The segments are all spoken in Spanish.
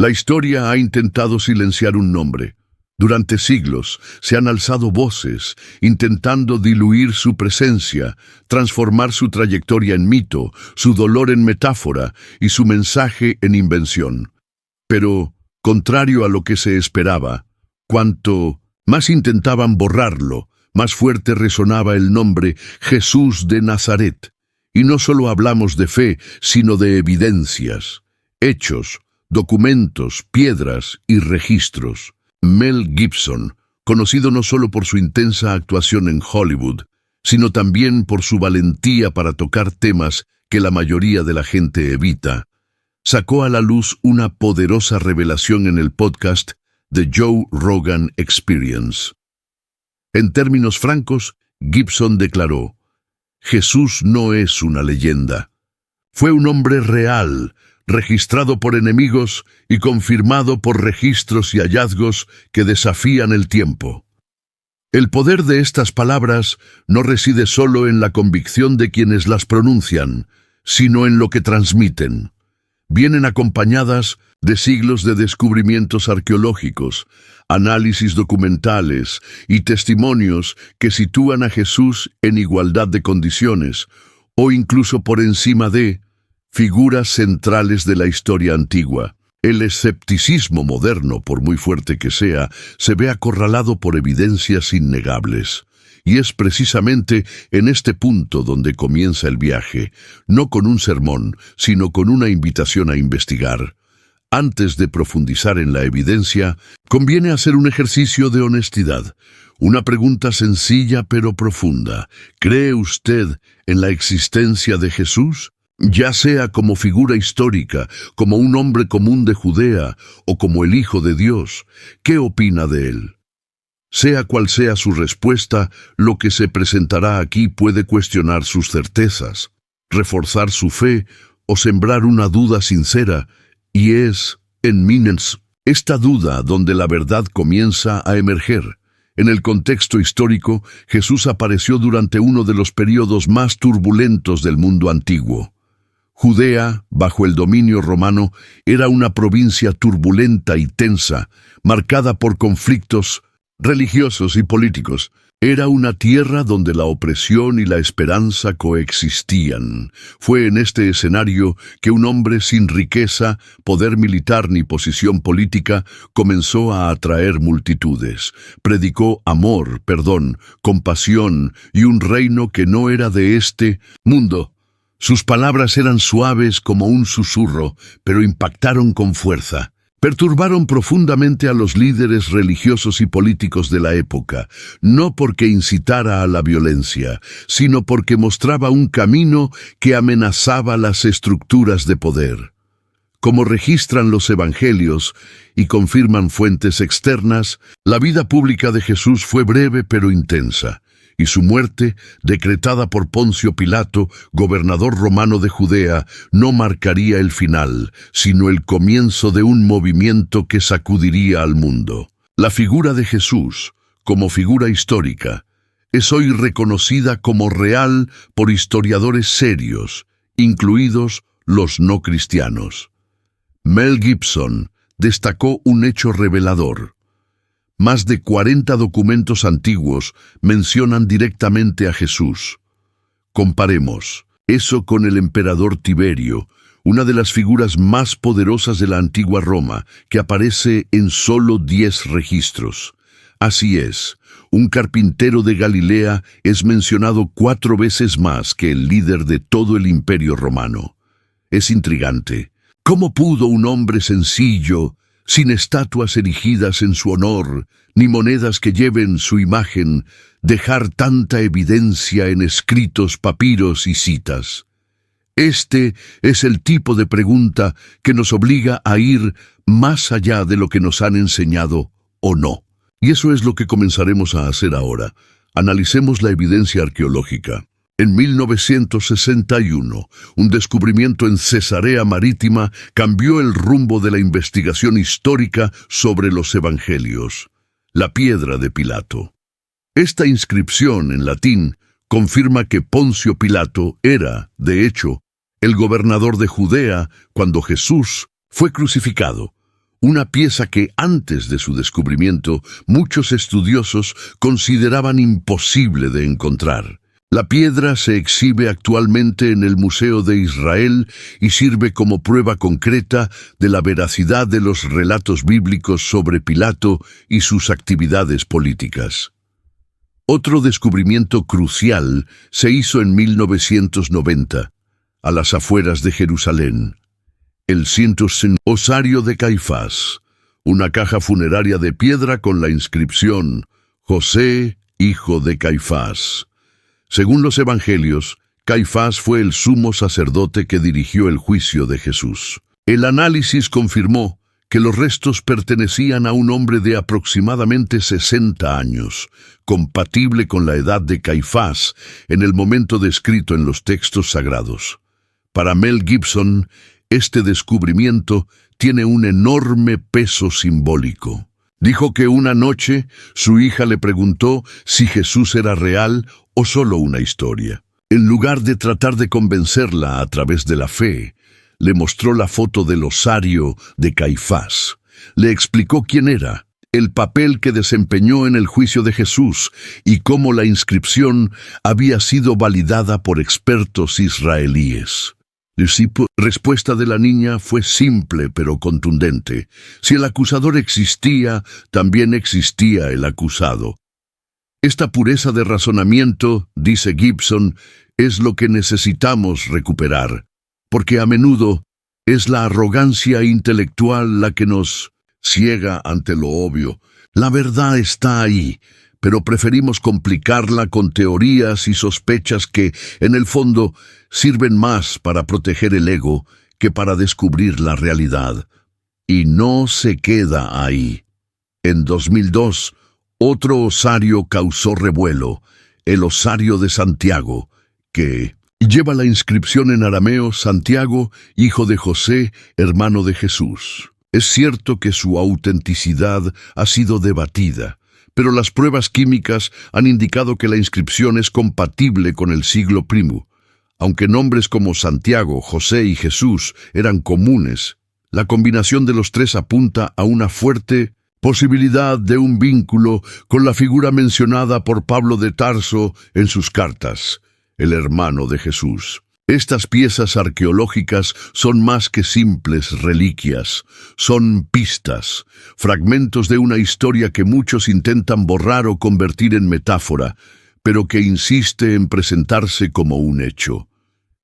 La historia ha intentado silenciar un nombre. Durante siglos se han alzado voces, intentando diluir su presencia, transformar su trayectoria en mito, su dolor en metáfora y su mensaje en invención. Pero, contrario a lo que se esperaba, cuanto más intentaban borrarlo, más fuerte resonaba el nombre Jesús de Nazaret. Y no solo hablamos de fe, sino de evidencias, hechos, documentos, piedras y registros. Mel Gibson, conocido no solo por su intensa actuación en Hollywood, sino también por su valentía para tocar temas que la mayoría de la gente evita, sacó a la luz una poderosa revelación en el podcast The Joe Rogan Experience. En términos francos, Gibson declaró: Jesús no es una leyenda. Fue un hombre real, registrado por enemigos y confirmado por registros y hallazgos que desafían el tiempo. El poder de estas palabras no reside solo en la convicción de quienes las pronuncian, sino en lo que transmiten. Vienen acompañadas de siglos de descubrimientos arqueológicos, análisis documentales y testimonios que sitúan a Jesús en igualdad de condiciones, o incluso por encima de figuras centrales de la historia antigua. El escepticismo moderno, por muy fuerte que sea, se ve acorralado por evidencias innegables. Y es precisamente en este punto donde comienza el viaje, no con un sermón, sino con una invitación a investigar. Antes de profundizar en la evidencia, conviene hacer un ejercicio de honestidad. Una pregunta sencilla pero profunda. ¿Cree usted en la existencia de Jesús? Ya sea como figura histórica, como un hombre común de Judea o como el Hijo de Dios, ¿qué opina de él? Sea cual sea su respuesta, lo que se presentará aquí puede cuestionar sus certezas, reforzar su fe o sembrar una duda sincera, y es, en Minens, esta duda donde la verdad comienza a emerger. En el contexto histórico, Jesús apareció durante uno de los períodos más turbulentos del mundo antiguo. Judea, bajo el dominio romano, era una provincia turbulenta y tensa, marcada por conflictos religiosos y políticos. Era una tierra donde la opresión y la esperanza coexistían. Fue en este escenario que un hombre sin riqueza, poder militar ni posición política comenzó a atraer multitudes. Predicó amor, perdón, compasión y un reino que no era de este mundo. Sus palabras eran suaves como un susurro, pero impactaron con fuerza. Perturbaron profundamente a los líderes religiosos y políticos de la época, no porque incitara a la violencia, sino porque mostraba un camino que amenazaba las estructuras de poder. Como registran los evangelios y confirman fuentes externas, la vida pública de Jesús fue breve pero intensa, y su muerte, decretada por Poncio Pilato, gobernador romano de Judea, no marcaría el final, sino el comienzo de un movimiento que sacudiría al mundo. La figura de Jesús, como figura histórica, es hoy reconocida como real por historiadores serios, incluidos los no cristianos. Mel Gibson destacó un hecho revelador. Más de 40 documentos antiguos mencionan directamente a Jesús. Comparemos eso con el emperador Tiberio, una de las figuras más poderosas de la antigua Roma, que aparece en solo 10 registros. Así es, un carpintero de Galilea es mencionado 4 veces más que el líder de todo el imperio romano. Es intrigante. ¿Cómo pudo un hombre sencillo, sin estatuas erigidas en su honor, ni monedas que lleven su imagen, dejar tanta evidencia en escritos, papiros y citas? Este es el tipo de pregunta que nos obliga a ir más allá de lo que nos han enseñado o no. Y eso es lo que comenzaremos a hacer ahora. Analicemos la evidencia arqueológica. En 1961, un descubrimiento en Cesarea Marítima cambió el rumbo de la investigación histórica sobre los evangelios. La piedra de Pilato. Esta inscripción en latín confirma que Poncio Pilato era, de hecho, el gobernador de Judea cuando Jesús fue crucificado, una pieza que antes de su descubrimiento muchos estudiosos consideraban imposible de encontrar. La piedra se exhibe actualmente en el Museo de Israel y sirve como prueba concreta de la veracidad de los relatos bíblicos sobre Pilato y sus actividades políticas. Otro descubrimiento crucial se hizo en 1990, a las afueras de Jerusalén. El osario de Caifás, una caja funeraria de piedra con la inscripción José, hijo de Caifás. Según los evangelios, Caifás fue el sumo sacerdote que dirigió el juicio de Jesús. El análisis confirmó que los restos pertenecían a un hombre de aproximadamente 60 años, compatible con la edad de Caifás en el momento descrito en los textos sagrados. Para Mel Gibson, este descubrimiento tiene un enorme peso simbólico. Dijo que una noche su hija le preguntó si Jesús era real o solo una historia. En lugar de tratar de convencerla a través de la fe, le mostró la foto del osario de Caifás. Le explicó quién era, el papel que desempeñó en el juicio de Jesús y cómo la inscripción había sido validada por expertos israelíes. La respuesta de la niña fue simple pero contundente. Si el acusador existía, también existía el acusado. Esta pureza de razonamiento, dice Gibson, es lo que necesitamos recuperar, porque a menudo es la arrogancia intelectual la que nos ciega ante lo obvio. La verdad está ahí, pero preferimos complicarla con teorías y sospechas que, en el fondo, sirven más para proteger el ego que para descubrir la realidad. Y no se queda ahí. En 2002, otro osario causó revuelo, el osario de Santiago, que lleva la inscripción en arameo Santiago, hijo de José, hermano de Jesús. Es cierto que su autenticidad ha sido debatida, pero las pruebas químicas han indicado que la inscripción es compatible con el siglo I. Aunque nombres como Santiago, José y Jesús eran comunes, la combinación de los tres apunta a una fuerte posibilidad de un vínculo con la figura mencionada por Pablo de Tarso en sus cartas, el hermano de Jesús. Estas piezas arqueológicas son más que simples reliquias, son pistas, fragmentos de una historia que muchos intentan borrar o convertir en metáfora, pero que insiste en presentarse como un hecho.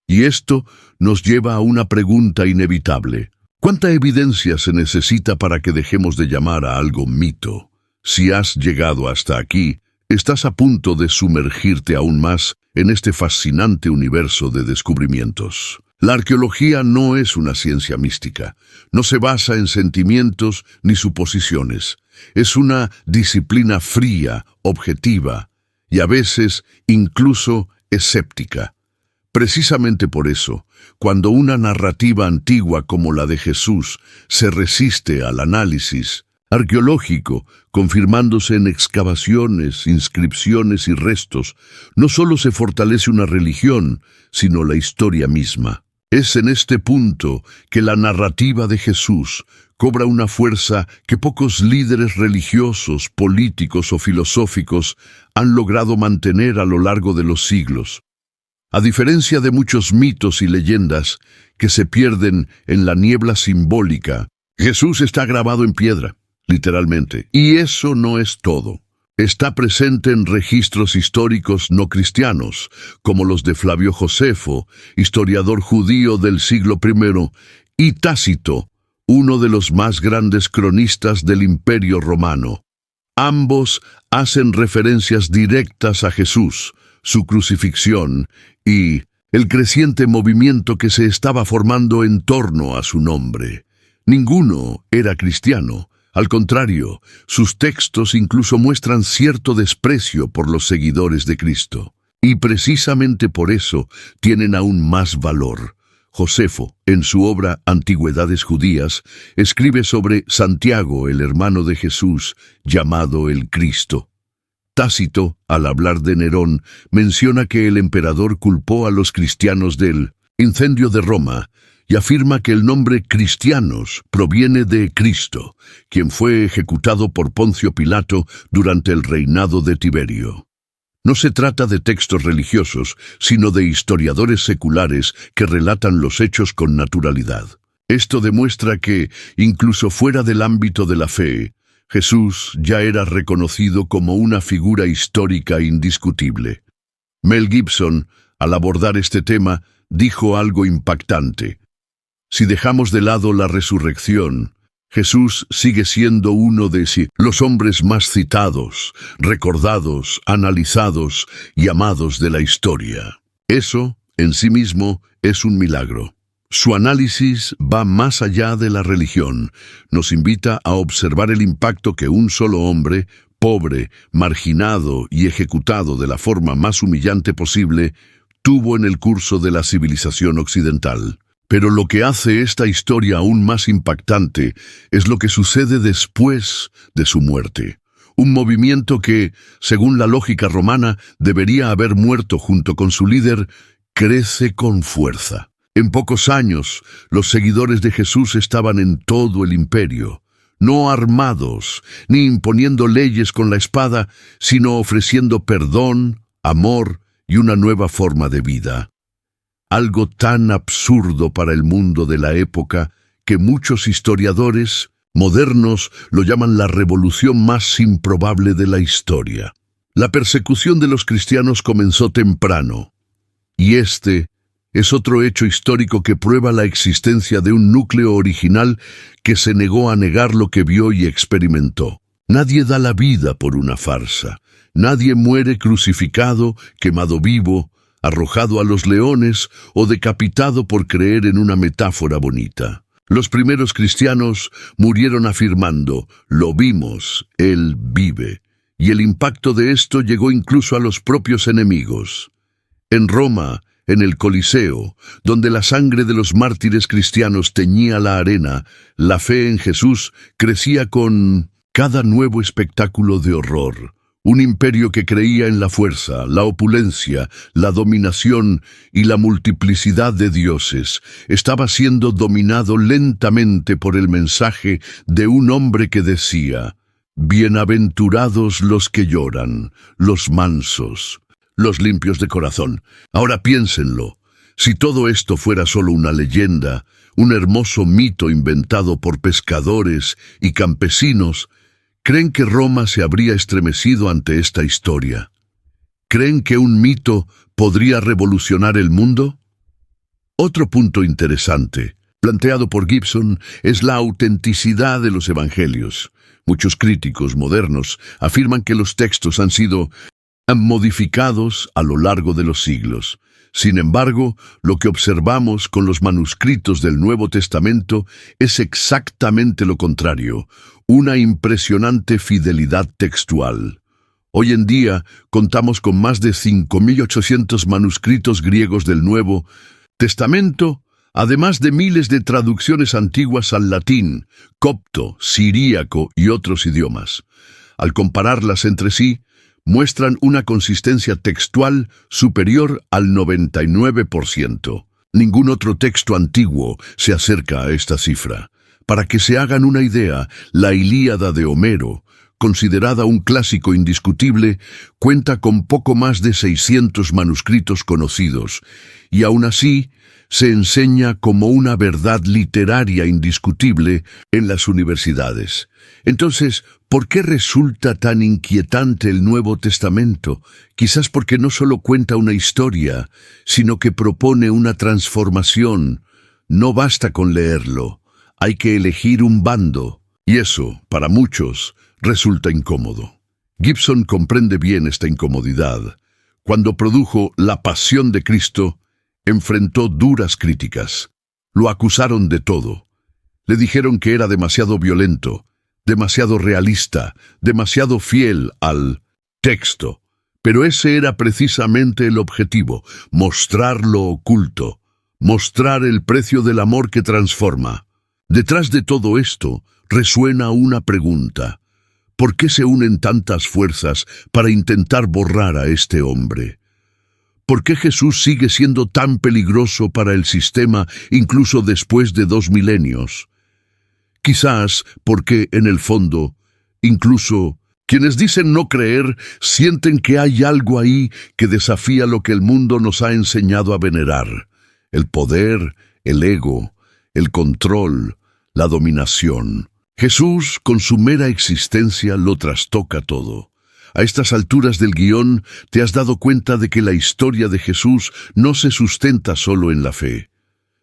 Y esto nos lleva a una pregunta inevitable. ¿Cuánta evidencia se necesita para que dejemos de llamar a algo mito? Si has llegado hasta aquí, estás a punto de sumergirte aún más en este fascinante universo de descubrimientos. La arqueología no es una ciencia mística, no se basa en sentimientos ni suposiciones. Es una disciplina fría, objetiva y a veces incluso escéptica. Precisamente por eso, cuando una narrativa antigua como la de Jesús se resiste al análisis arqueológico, confirmándose en excavaciones, inscripciones y restos, no solo se fortalece una religión, sino la historia misma. Es en este punto que la narrativa de Jesús cobra una fuerza que pocos líderes religiosos, políticos o filosóficos han logrado mantener a lo largo de los siglos. A diferencia de muchos mitos y leyendas que se pierden en la niebla simbólica, Jesús está grabado en piedra, literalmente. Y eso no es todo. Está presente en registros históricos no cristianos, como los de Flavio Josefo, historiador judío del siglo I, y Tácito, uno de los más grandes cronistas del Imperio Romano. Ambos hacen referencias directas a Jesús, su crucifixión y el creciente movimiento que se estaba formando en torno a su nombre. Ninguno era cristiano. Al contrario, sus textos incluso muestran cierto desprecio por los seguidores de Cristo. Y precisamente por eso tienen aún más valor. Josefo, en su obra Antigüedades Judías, escribe sobre Santiago, el hermano de Jesús, llamado el Cristo. Tácito, al hablar de Nerón, menciona que el emperador culpó a los cristianos del incendio de Roma, y afirma que el nombre cristianos proviene de Cristo, quien fue ejecutado por Poncio Pilato durante el reinado de Tiberio. No se trata de textos religiosos, sino de historiadores seculares que relatan los hechos con naturalidad. Esto demuestra que, incluso fuera del ámbito de la fe, Jesús ya era reconocido como una figura histórica indiscutible. Mel Gibson, al abordar este tema, dijo algo impactante. Si dejamos de lado la resurrección, Jesús sigue siendo uno de los hombres más citados, recordados, analizados y amados de la historia. Eso, en sí mismo, es un milagro. Su análisis va más allá de la religión. Nos invita a observar el impacto que un solo hombre, pobre, marginado y ejecutado de la forma más humillante posible, tuvo en el curso de la civilización occidental. Pero lo que hace esta historia aún más impactante es lo que sucede después de su muerte. Un movimiento que, según la lógica romana, debería haber muerto junto con su líder, crece con fuerza. En pocos años, los seguidores de Jesús estaban en todo el imperio, no armados, ni imponiendo leyes con la espada, sino ofreciendo perdón, amor y una nueva forma de vida. Algo tan absurdo para el mundo de la época que muchos historiadores modernos lo llaman la revolución más improbable de la historia. La persecución de los cristianos comenzó temprano, y este es otro hecho histórico que prueba la existencia de un núcleo original que se negó a negar lo que vio y experimentó. Nadie da la vida por una farsa. Nadie muere crucificado, quemado vivo, arrojado a los leones o decapitado por creer en una metáfora bonita. Los primeros cristianos murieron afirmando, lo vimos, Él vive. Y el impacto de esto llegó incluso a los propios enemigos. En Roma, en el Coliseo, donde la sangre de los mártires cristianos teñía la arena, la fe en Jesús crecía con cada nuevo espectáculo de horror. Un imperio que creía en la fuerza, la opulencia, la dominación y la multiplicidad de dioses, estaba siendo dominado lentamente por el mensaje de un hombre que decía: «Bienaventurados los que lloran, los mansos, los limpios de corazón». Ahora piénsenlo, si todo esto fuera solo una leyenda, un hermoso mito inventado por pescadores y campesinos, ¿creen que Roma se habría estremecido ante esta historia? ¿Creen que un mito podría revolucionar el mundo? Otro punto interesante, planteado por Gibson, es la autenticidad de los evangelios. Muchos críticos modernos afirman que los textos han sido modificados a lo largo de los siglos. Sin embargo, lo que observamos con los manuscritos del Nuevo Testamento es exactamente lo contrario, una impresionante fidelidad textual. Hoy en día contamos con más de 5.800 manuscritos griegos del Nuevo Testamento, además de miles de traducciones antiguas al latín, copto, siríaco y otros idiomas. Al compararlas entre sí, muestran una consistencia textual superior al 99%. Ningún otro texto antiguo se acerca a esta cifra. Para que se hagan una idea, la Ilíada de Homero, considerada un clásico indiscutible, cuenta con poco más de 600 manuscritos conocidos, y aún así se enseña como una verdad literaria indiscutible en las universidades. Entonces, ¿por qué resulta tan inquietante el Nuevo Testamento? Quizás porque no solo cuenta una historia, sino que propone una transformación. No basta con leerlo, hay que elegir un bando, y eso, para muchos, resulta incómodo. Gibson comprende bien esta incomodidad. Cuando produjo La Pasión de Cristo, enfrentó duras críticas. Lo acusaron de todo. Le dijeron que era demasiado violento, demasiado realista, demasiado fiel al texto. Pero ese era precisamente el objetivo, mostrar lo oculto, mostrar el precio del amor que transforma. Detrás de todo esto resuena una pregunta. ¿Por qué se unen tantas fuerzas para intentar borrar a este hombre? ¿Por qué Jesús sigue siendo tan peligroso para el sistema incluso después de 2 milenios? Quizás porque, en el fondo, incluso quienes dicen no creer sienten que hay algo ahí que desafía lo que el mundo nos ha enseñado a venerar: el poder, el ego, el control, la dominación. Jesús, con su mera existencia, lo trastoca todo. A estas alturas del guión, te has dado cuenta de que la historia de Jesús no se sustenta solo en la fe.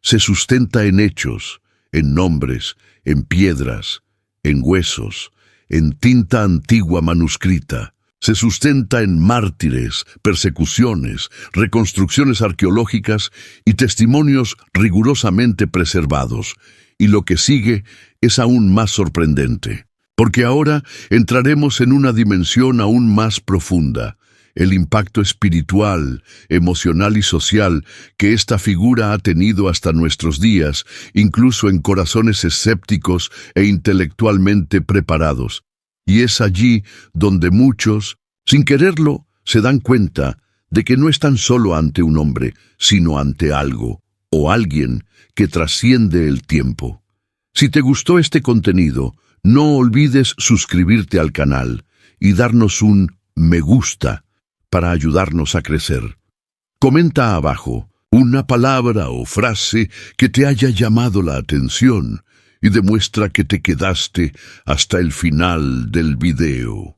Se sustenta en hechos, en nombres, en piedras, en huesos, en tinta antigua manuscrita. Se sustenta en mártires, persecuciones, reconstrucciones arqueológicas y testimonios rigurosamente preservados. Y lo que sigue es aún más sorprendente, porque ahora entraremos en una dimensión aún más profunda: el impacto espiritual, emocional y social que esta figura ha tenido hasta nuestros días, incluso en corazones escépticos e intelectualmente preparados. Y es allí donde muchos, sin quererlo, se dan cuenta de que no están solo ante un hombre, sino ante algo o alguien que trasciende el tiempo. Si te gustó este contenido, no olvides suscribirte al canal y darnos un me gusta para ayudarnos a crecer. Comenta abajo una palabra o frase que te haya llamado la atención y demuestra que te quedaste hasta el final del video.